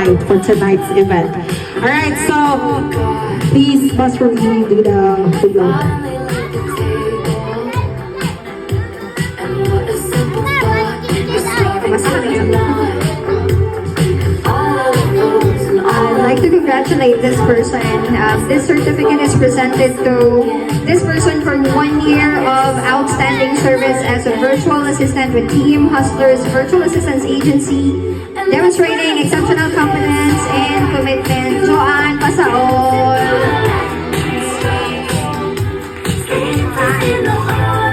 night for tonight's event. Alright, so please, Boss Ruby, do the video. I'd like to congratulate this person. This certificate is presented to this person for 1 year of outstanding service as a virtual assistant with Team Hustlers Virtual Assistance Agency, demonstrating exceptional competence and commitment. Joanne Pasaol.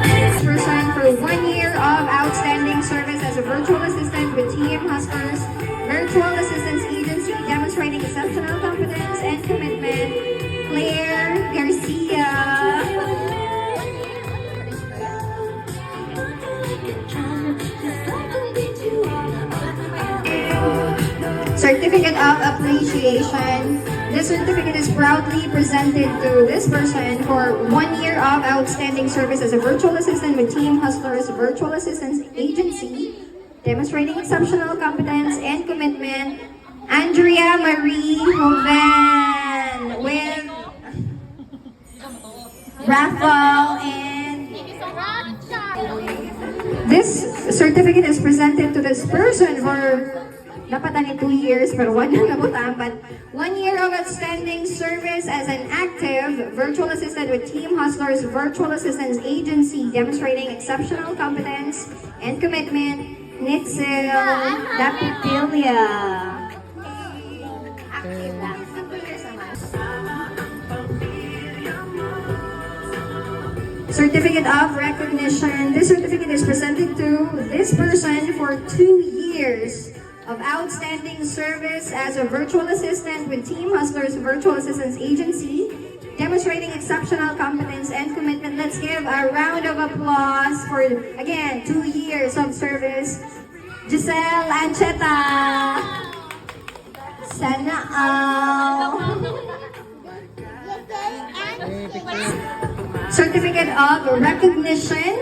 This person for 1 year of outstanding service as a virtual assistant with Team Hustlers Virtual Assistance Agency, demonstrating exceptional competence and commitment. Claire Garcia. Certificate of Appreciation. This certificate is proudly presented to this person for 1 year of outstanding service as a virtual assistant with Team Hustlers Virtual Assistance Agency, demonstrating exceptional competence and commitment. Andrea Marie Hoven with raffle, and this certificate is presented to this person for dapat ani 2 years pero 1 year nabutan, but 1 year of outstanding service as an active virtual assistant with Team Hustlers Virtual Assistance Agency, demonstrating exceptional competence and commitment. Nitzel Dapitilia. Active lang. 2 years naman. Certificate of Recognition. This certificate is presented to this person for 2 years of outstanding service as a virtual assistant with Team Hustlers Virtual Assistance Agency, demonstrating exceptional competence and commitment. Let's give a round of applause for, again, 2 years of service. Giselle Ancheta. Sana Certificate of Recognition.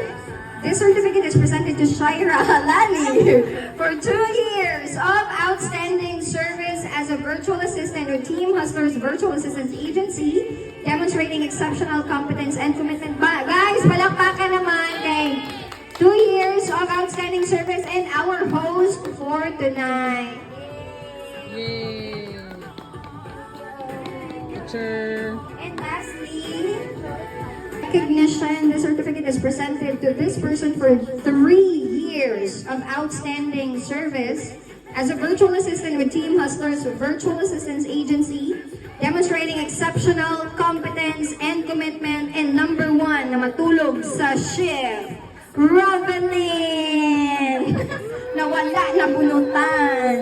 This certificate is presented to Shaira Halali for 2 years of outstanding service as a virtual assistant with Team Hustlers Virtual Assistance Agency, demonstrating exceptional competence and commitment. Guys, palakpakan naman kay 2 years of outstanding service and our host for tonight. Yay! Picture. And lastly, recognition. The certificate is presented to this person for 3 years of outstanding service as a virtual assistant with Team Hustlers Virtual Assistance Agency, demonstrating exceptional competence and commitment. And number 1 na matulog sa shift, Rovelyn! Nawala na bunutan.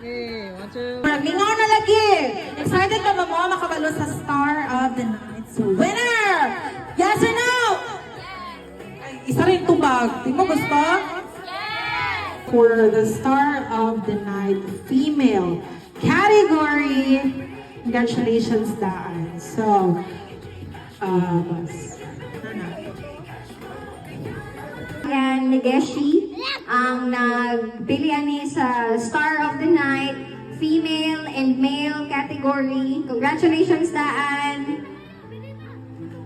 Yay! 1, 2. Mingaw na lagi! Excited ka ba mo makabalo sa Star of the Night's winner? Yes or no? Ay, isa rin tubag. Di mo gusto? Yes! For the Star of the Night female category, congratulations, Daan. So, yan, Negeshi, ang nagpilian ni sa Star of the Night female and male category. Congratulations, Daan.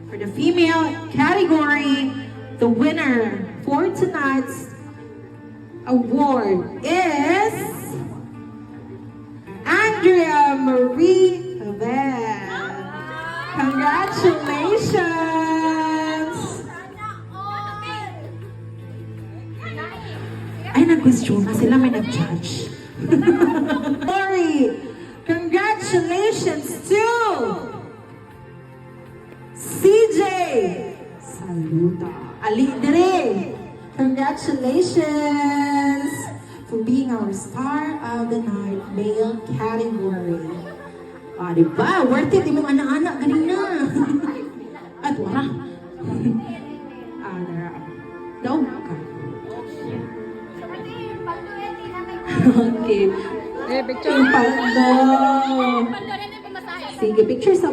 For the female category, the winner for tonight's award is Andrea Marie Havel. Congratulations! Ay, nag-question na sila, may nag-judge. Sorry! Congratulations to CJ Saluta Alidre. Congratulations for being our Star of the Night male category. Diba? Worth it. Imong anak-anak ganina. At wala. Daw ka. Okay. Eh, picture. Paldo. Sige, picture sa